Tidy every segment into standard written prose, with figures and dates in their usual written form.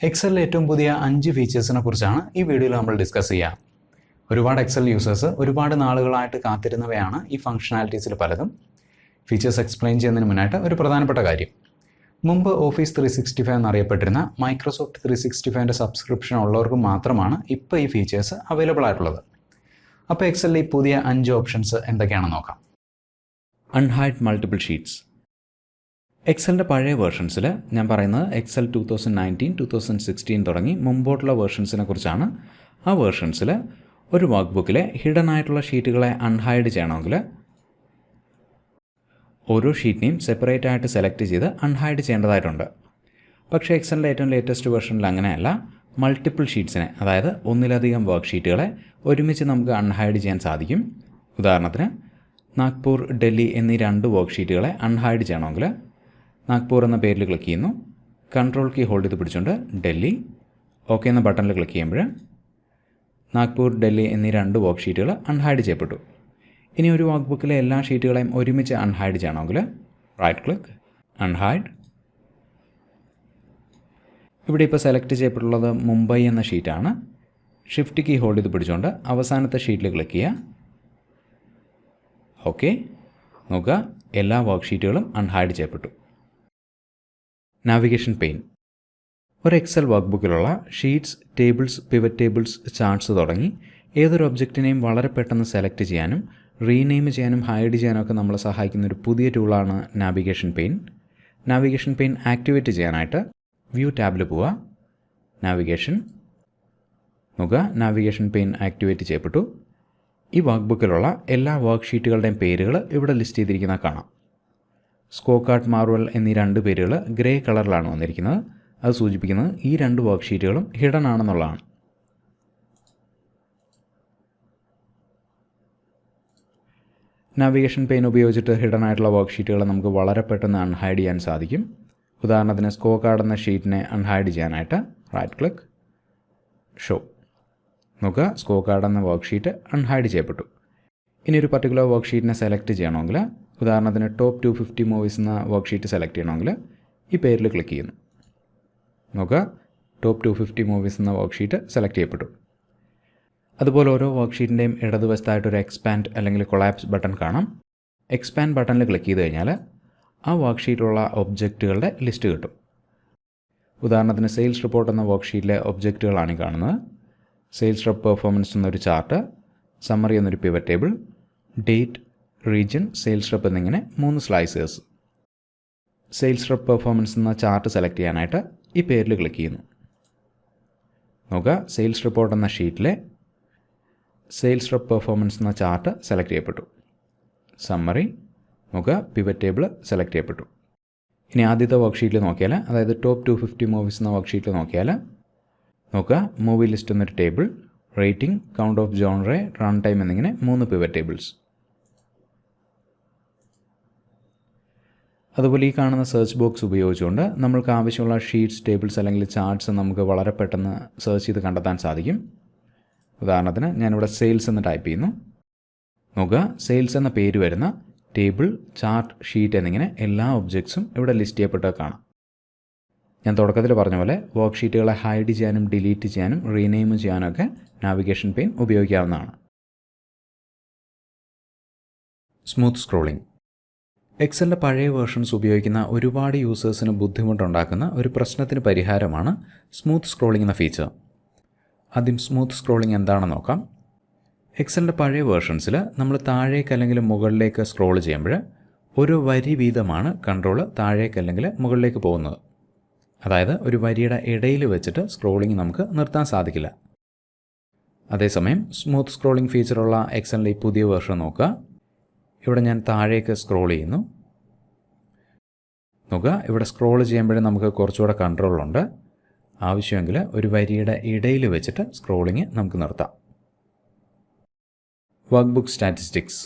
എക്സലിലെ ഏറ്റവും പുതിയ 5 ഫീച്ചേഴ്സിനെ കുറിച്ചാണ് ഈ വീഡിയോയിൽ നമ്മൾ ഡിസ്കസ് ചെയ്യുക. ഒരുപാട് എക്സൽ യൂസേഴ്സ് ഒരുപാട് നാളുകളായിട്ട് കാത്തിരുന്നവയാണ് ഈ ഫംഗ്ഷനാലിറ്റീസിൽ പലതും. ഫീച്ചേഴ്സ് എക്സ്പ്ലെയിൻ ചെയ്യുന്നതിന് മുന്നായിട്ട് ഒരു പ്രധാനപ്പെട്ട കാര്യം. മുമ്പ് ഓഫീസ് 365 എന്നറിയപ്പെട്ടിരുന്ന മൈക്രോസോഫ്റ്റ് 365ൻ്റെ സബ്സ്ക്രിപ്ഷൻ ഉള്ളവർക്ക് മാത്രമാണ് ഇപ്പോൾ ഈ ഫീച്ചേഴ്സ് അവൈലബിൾ ആയിട്ടുള്ളത്. അപ്പോൾ എക്സലിലെ ഈ പുതിയ 5 ഓപ്ഷൻസ് എന്തൊക്കെയാണെന്ന് നോക്കാം. Unhide multiple sheets. എക്സലിൻ്റെ പഴയ വേർഷൻസിൽ ഞാൻ പറയുന്നത് എക്സൽ 2019, 2016 തുടങ്ങി മുമ്പോട്ടുള്ള വേർഷൻസിനെ കുറിച്ചാണ്. ആ വേർഷൻസിൽ ഒരു വർക്ക് ബുക്കിലെ ഹിഡൻ ആയിട്ടുള്ള ഷീറ്റുകളെ അൺഹൈഡ് ചെയ്യണമെങ്കിൽ ഓരോ ഷീറ്റിനെയും സെപ്പറേറ്റ് ആയിട്ട് സെലക്ട് ചെയ്ത് അൺഹൈഡ് ചെയ്യേണ്ടതായിട്ടുണ്ട്. പക്ഷേ എക്സലിൻ്റെ ഏറ്റവും ലേറ്റസ്റ്റ് വേർഷനിൽ അങ്ങനെയല്ല. മൾട്ടിപ്പിൾ ഷീറ്റ്സിനെ, അതായത് ഒന്നിലധികം വർക്ക് ഷീറ്റുകളെ ഒരുമിച്ച് നമുക്ക് അൺഹൈഡ് ചെയ്യാൻ സാധിക്കും. ഉദാഹരണത്തിന് നാഗ്പൂർ, ഡൽഹി എന്നീ 2 വർക്ക് ഷീറ്റുകളെ അൺഹൈഡ് ചെയ്യണമെങ്കിൽ നാഗ്പൂർ എന്ന പേരിൽ ക്ലിക്ക് ചെയ്യുന്നു. കൺട്രോൾ കീ ഹോൾഡ് ചെയ്ത് പിടിച്ചുകൊണ്ട് ഡൽഹി, ഓക്കെ എന്ന ബട്ടണിൽ ക്ലിക്ക് ചെയ്യുമ്പോൾ നാഗ്പൂർ, ഡൽഹി എന്നീ 2 വർക്ക് ഷീറ്റുകൾ അൺഹൈഡ് ചെയ്യപ്പെട്ടു. ഇനി ഒരു വർക്ക് ബുക്കിലെ എല്ലാ ഷീറ്റുകളെയും ഒരുമിച്ച് അൺഹൈഡ് ചെയ്യണമെങ്കിൽ റൈറ്റ് ക്ലിക്ക്, അൺഹൈഡ്. ഇവിടെ ഇപ്പോൾ സെലക്ട് ചെയ്യപ്പെട്ടുള്ളത് മുംബൈ എന്ന ഷീറ്റാണ്. ഷിഫ്റ്റ് കീ ഹോൾഡ് ചെയ്ത് പിടിച്ചുകൊണ്ട് അവസാനത്തെ ഷീറ്റിൽ ക്ലിക്ക് ചെയ്യുക. ഓക്കെ, നോക്കുക, എല്ലാ വർക്ക് ഷീറ്റുകളും അൺഹൈഡ് ചെയ്യപ്പെട്ടു. Navigation pane. ഒരു എക്സൽ വർക്ക് ബുക്കിലുള്ള sheets, tables, pivot tables, charts തുടങ്ങി ഏതൊരു ഒബ്ജക്റ്റിനെയും വളരെ പെട്ടെന്ന് സെലക്ട് ചെയ്യാനും റീനെയിം ചെയ്യാനും ഹൈഡ് ചെയ്യാനും ഒക്കെ നമ്മളെ സഹായിക്കുന്ന ഒരു പുതിയ ടൂളാണ് navigation pane. Navigation pane activate ചെയ്യാനായിട്ട് വ്യൂ ടാബിൽ പോവുക. നാവിഗേഷൻ, നോക്കുക, നാവിഗേഷൻ പെയിൻ ആക്ടിവേറ്റ് ചെയ്യപ്പെട്ടു. ഈ വർക്ക് ബുക്കിലുള്ള എല്ലാ വർക്ക് ഷീറ്റുകളുടെയും പേരുകൾ ഇവിടെ ലിസ്റ്റ് ചെയ്തിരിക്കുന്ന കാണാം. സ്കോർ കാർഡ്, മാർവൽ എന്നീ 2 പേരുകൾ ഗ്രേ കളറിലാണ് വന്നിരിക്കുന്നത്. അത് സൂചിപ്പിക്കുന്നത് ഈ 2 വർക്ക് ഷീറ്റുകളും ഹിഡൻ ആണെന്നുള്ളതാണ്. നാവിഗേഷൻ പെയിൻ ഉപയോഗിച്ചിട്ട് ഹിഡൻ ആയിട്ടുള്ള വർക്ക് ഷീറ്റുകൾ നമുക്ക് വളരെ പെട്ടെന്ന് അൺഹൈഡ് ചെയ്യാൻ സാധിക്കും. ഉദാഹരണത്തിന് സ്കോർ കാർഡ് എന്ന ഷീറ്റിനെ അൺഹൈഡ് ചെയ്യാനായിട്ട് റൈറ്റ് ക്ലിക്ക്, ഷോ. നോക്കുക, സ്കോർ കാർഡ് എന്ന വർക്ക് ഷീറ്റ് അൺഹൈഡ് ചെയ്യപ്പെട്ടു. ഇനി ഒരു പർട്ടിക്കുലർ വർക്ക് ഷീറ്റിനെ സെലക്ട് ചെയ്യണമെങ്കിൽ, ഉദാഹരണത്തിന് ടോപ്പ് 250 മൂവീസ് എന്ന വർക്ക് ഷീറ്റ് സെലക്ട് ചെയ്യണമെങ്കിൽ ഈ പേരിൽ ക്ലിക്ക് ചെയ്യുന്നു. നോക്കുക, ടോപ്പ് 250 മൂവീസ് എന്ന വർക്ക് ഷീറ്റ് സെലക്ട് ചെയ്യപ്പെട്ടു. അതുപോലെ ഓരോ വർക്ക് ഷീറ്റിൻ്റെയും ഇടതുവശത്തായിട്ടൊരു എക്സ്പാൻഡ് അല്ലെങ്കിൽ കൊളാപ്സ് ബട്ടൺ കാണാം. എക്സ്പാൻഡ് ബട്ടണിൽ ക്ലിക്ക് ചെയ്ത് കഴിഞ്ഞാൽ ആ വർക്ക് ഷീറ്റിലുള്ള ഒബ്ജക്റ്റുകളുടെ ലിസ്റ്റ് കിട്ടും. ഉദാഹരണത്തിന് സെയിൽസ് റിപ്പോർട്ട് എന്ന വർക്ക് ഷീറ്റിലെ ഒബ്ജക്റ്റുകളാണ് കാണുന്നത്. സെയിൽസ് റെപ്പ് പെർഫോമൻസ് എന്നൊരു ചാർട്ട്, സമ്മറി എന്നൊരു pivot table, date, region, sales rep എന്നിങ്ങനെ 3 സ്ലൈസേഴ്സ്. സെയിൽസ് റെപ്പ് പെർഫോമൻസ് എന്ന ചാർട്ട് സെലക്ട് ചെയ്യാനായിട്ട് ഈ പേരിൽ ക്ലിക്ക് ചെയ്യുന്നു. നോക്കുക, സെയിൽസ് റിപ്പോർട്ട് എന്ന ഷീറ്റിലെ സെയിൽസ് റെപ്പ് പെർഫോമൻസ് എന്ന ചാർട്ട് സെലക്ട് ചെയ്യപ്പെട്ടു. സമ്മറി, നോക്കുക, പിവറ്റ് ടേബിൾ സെലക്ട് ചെയ്യപ്പെട്ടു. ഇനി ആദ്യത്തെ വർക്ക് ഷീറ്റിൽ നോക്കിയാൽ, അതായത് ടോപ്പ് 250 മൂവീസ് എന്ന വർക്ക് ഷീറ്റിൽ നോക്കിയാൽ, നോക്കുക, മൂവി ലിസ്റ്റ് എന്നൊരു table, rating, count of genre, run time എന്നിങ്ങനെ 3 പിവറ്റ് ടേബിൾസ്. അതുപോലെ ഈ കാണുന്ന സെർച്ച് ബോക്സ് ഉപയോഗിച്ചുകൊണ്ട് നമ്മൾക്ക് ആവശ്യമുള്ള ഷീറ്റ്സ്, ടേബിൾസ് അല്ലെങ്കിൽ ചാർട്ട്സ് നമുക്ക് വളരെ പെട്ടെന്ന് സെർച്ച് ചെയ്ത് കണ്ടെത്താൻ സാധിക്കും. ഉദാഹരണത്തിന് ഞാനിവിടെ സെയിൽസ് എന്ന് ടൈപ്പ് ചെയ്യുന്നു. നോക്കുക, സെയിൽസ് എന്ന പേര് വരുന്ന ടേബിൾ, ചാർട്ട്, ഷീറ്റ് എന്നിങ്ങനെ എല്ലാ ഒബ്ജക്ട്സും ഇവിടെ ലിസ്റ്റ് ചെയ്യപ്പെട്ടത് കാണാം. ഞാൻ തുടക്കത്തിൽ പറഞ്ഞ പോലെ വർക്ക് ഷീറ്റുകളെ ഹൈഡ് ചെയ്യാനും ഡിലീറ്റ് ചെയ്യാനും റീനെയിം ചെയ്യാനൊക്കെ നാവിഗേഷൻ പെയിൻ ഉപയോഗിക്കാവുന്നതാണ്. Smooth scrolling. എക്സലിൻ്റെ പഴയ വേർഷൻസ് ഉപയോഗിക്കുന്ന ഒരുപാട് യൂസേഴ്സിന് ബുദ്ധിമുട്ടുണ്ടാക്കുന്ന ഒരു പ്രശ്നത്തിന് പരിഹാരമാണ് സ്മൂത്ത് സ്ക്രോളിംഗ് എന്ന ഫീച്ചർ. ആദ്യം സ്മൂത്ത് സ്ക്രോളിംഗ് എന്താണെന്ന് നോക്കാം. എക്സലിൻ്റെ പഴയ വേർഷൻസിൽ നമ്മൾ താഴേക്ക് അല്ലെങ്കിൽ മുകളിലേക്ക് സ്ക്രോൾ ചെയ്യുമ്പോൾ ഒരു വരി വീതമാണ് കൺട്രോൾ താഴേക്ക് അല്ലെങ്കിൽ മുകളിലേക്ക് പോകുന്നത്. അതായത് ഒരു വരിയുടെ ഇടയിൽ വെച്ചിട്ട് സ്ക്രോളിംഗ് നമുക്ക് നിർത്താൻ സാധിക്കില്ല. അതേസമയം സ്മൂത്ത് സ്ക്രോളിംഗ് ഫീച്ചറുള്ള എക്സലിൻ്റെ ഈ പുതിയ വേർഷൻ നോക്കുക. ഇവിടെ ഞാൻ താഴേക്ക് സ്ക്രോൾ ചെയ്യുന്നു. നോക്കുക, ഇവിടെ സ്ക്രോൾ ചെയ്യുമ്പോഴേ നമുക്ക് കുറച്ചുകൂടെ കൺട്രോളുണ്ട്. ആവശ്യമെങ്കിൽ ഒരു വരിയുടെ ഇടയിൽ വെച്ചിട്ട് സ്ക്രോളിംഗ് നമുക്ക് നിർത്താം. Workbook statistics.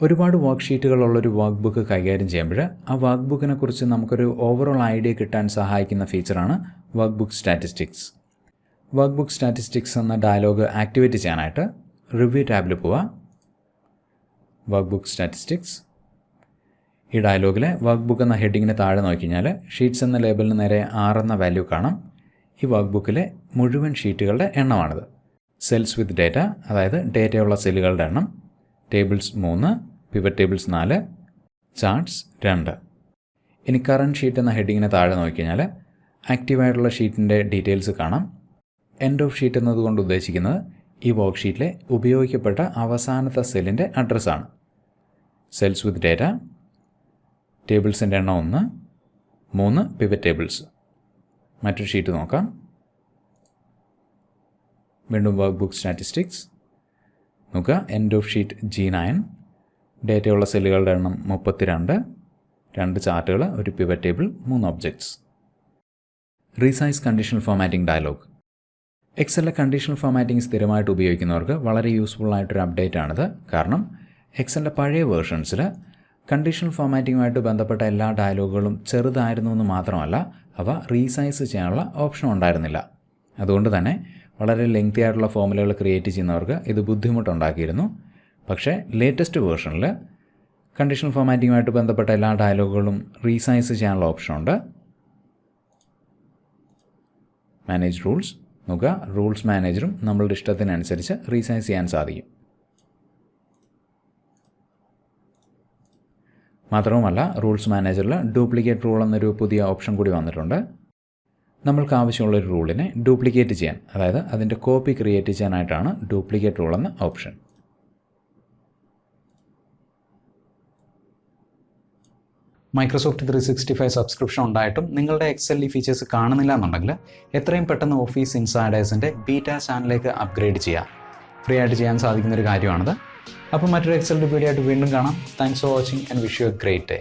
ഒരുപാട് വർക്ക് ഷീറ്റുകളുള്ളൊരു വർക്ക് ബുക്ക് കൈകാര്യം ചെയ്യുമ്പോൾ ആ വർക്ക് ബുക്കിനെ കുറിച്ച് നമുക്കൊരു ഓവറോൾ ഐഡിയ കിട്ടാൻ സഹായിക്കുന്ന ഫീച്ചറാണ് വർക്ക്ബുക്ക് സ്റ്റാറ്റിസ്റ്റിക്സ്. വർക്ക്ബുക്ക് സ്റ്റാറ്റിസ്റ്റിക്സ് എന്ന ഡയലോഗ് ആക്ടിവേറ്റ് ചെയ്യാനായിട്ട് റിവ്യൂ ടാബിൽ പോവുക. Workbook statistics. ഈ ഡയലോഗിലെ വർക്ക് ബുക്ക് എന്ന ഹെഡിങ്ങിന് താഴെ നോക്കിക്കഴിഞ്ഞാൽ ഷീറ്റ്സ് എന്ന ലേബലിന് നേരെ 6 എന്ന വാല്യൂ കാണാം. ഈ വർക്ക് ബുക്കിലെ മുഴുവൻ ഷീറ്റുകളുടെ എണ്ണമാണിത്. സെൽസ് വിത്ത് ഡേറ്റ, അതായത് ഡേറ്റയുള്ള സെല്ലുകളുടെ എണ്ണം, ടേബിൾസ് 3, പിവറ്റ് ടേബിൾസ് 4, ചാർട്ട്സ് 2. ഇനി കറണ്ട് ഷീറ്റ് എന്ന ഹെഡിങ്ങിന് താഴെ നോക്കിക്കഴിഞ്ഞാൽ ആക്റ്റീവായിട്ടുള്ള ഷീറ്റിൻ്റെ ഡീറ്റെയിൽസ് കാണാം. എൻഡ് ഓഫ് ഷീറ്റ് എന്നതുകൊണ്ട് ഉദ്ദേശിക്കുന്നത് ഈ വർക്ക് ഷീറ്റിലെ ഉപയോഗിക്കപ്പെട്ട അവസാനത്തെ സെല്ലിൻ്റെ അഡ്രസ്സാണ്. സെൽസ് വിത്ത് ഡേറ്റ, ടേബിൾസിൻ്റെ എണ്ണം 1, 3 പിവറ്റ് ടേബിൾസ്. മറ്റൊരു ഷീറ്റ് നോക്കാം. വീണ്ടും വർക്ക് ബുക്ക് സ്റ്റാറ്റിസ്റ്റിക്സ് നോക്കുക. എൻഡ് ഓഫ് ഷീറ്റ് G9, ഡേറ്റയുള്ള സെല്ലുകളുടെ എണ്ണം 32, 2 ചാർട്ടുകൾ, ഒരു pivot table, 3 objects. Resize conditional formatting dialog. എക്സലിലെ കണ്ടീഷണൽ ഫോമാറ്റിംഗ് സ്ഥിരമായിട്ട് ഉപയോഗിക്കുന്നവർക്ക് വളരെ യൂസ്ഫുൾ ആയിട്ടൊരു അപ്ഡേറ്റ് ആണിത്. കാരണം എക്സലിൻ്റെ പഴയ വേർഷൻസിൽ കണ്ടീഷണൽ ഫോമാറ്റിങ്ങുമായിട്ട് ബന്ധപ്പെട്ട എല്ലാ ഡയലോഗുകളും ചെറുതായിരുന്നു എന്ന് മാത്രമല്ല, അവ റീസൈസ് ചെയ്യാനുള്ള ഓപ്ഷൻ ഉണ്ടായിരുന്നില്ല. അതുകൊണ്ട് തന്നെ വളരെ ലെങ്തി ആയിട്ടുള്ള ഫോമുലകൾ ക്രിയേറ്റ് ചെയ്യുന്നവർക്ക് ഇത് ബുദ്ധിമുട്ടുണ്ടാക്കിയിരുന്നു. പക്ഷേ ലേറ്റസ്റ്റ് വേർഷനിൽ കണ്ടീഷണൽ ഫോമാറ്റിങ്ങുമായിട്ട് ബന്ധപ്പെട്ട എല്ലാ ഡയലോഗുകളും റീസൈസ് ചെയ്യാനുള്ള ഓപ്ഷനുണ്ട്. മാനേജ് റൂൾസ് നോക്കുക. റൂൾസ് മാനേജറും നമ്മളുടെ ഇഷ്ടത്തിനനുസരിച്ച് റീസൈസ് ചെയ്യാൻ സാധിക്കും. മാത്രവുമല്ല റൂൾസ് മാനേജറിൽ ഡ്യൂപ്ലിക്കേറ്റ് റൂൾ എന്നൊരു പുതിയ ഓപ്ഷൻ കൂടി വന്നിട്ടുണ്ട്. നമ്മൾക്ക് ആവശ്യമുള്ളൊരു റൂളിനെ ഡ്യൂപ്ലിക്കേറ്റ് ചെയ്യാൻ, അതായത് അതിൻ്റെ കോപ്പി ക്രിയേറ്റ് ചെയ്യാനായിട്ടാണ് ഡ്യൂപ്ലിക്കേറ്റ് റൂൾ എന്ന ഓപ്ഷൻ. മൈക്രോസോഫ്റ്റ് 365 സബ്സ്ക്രിപ്ഷൻ ഉണ്ടായിട്ടും നിങ്ങളുടെ എക്സൽ ഈ ഫീച്ചേഴ്സ് കാണുന്നില്ല എന്നുണ്ടെങ്കിൽ എത്രയും പെട്ടെന്ന് ഓഫീസ് ഇൻസൈഡേഴ്സിൻ്റെ ബീറ്റ ചാനലിലേക്ക് അപ്ഗ്രേഡ് ചെയ്യാം. ഫ്രീ ആയിട്ട് ചെയ്യാൻ സാധിക്കുന്നൊരു കാര്യമാണിത്. അപ്പോൾ മറ്റൊരു എക്സൽ വീഡിയോ ആയിട്ട് വീണ്ടും കാണാം. Thanks for watching and wish you A great day.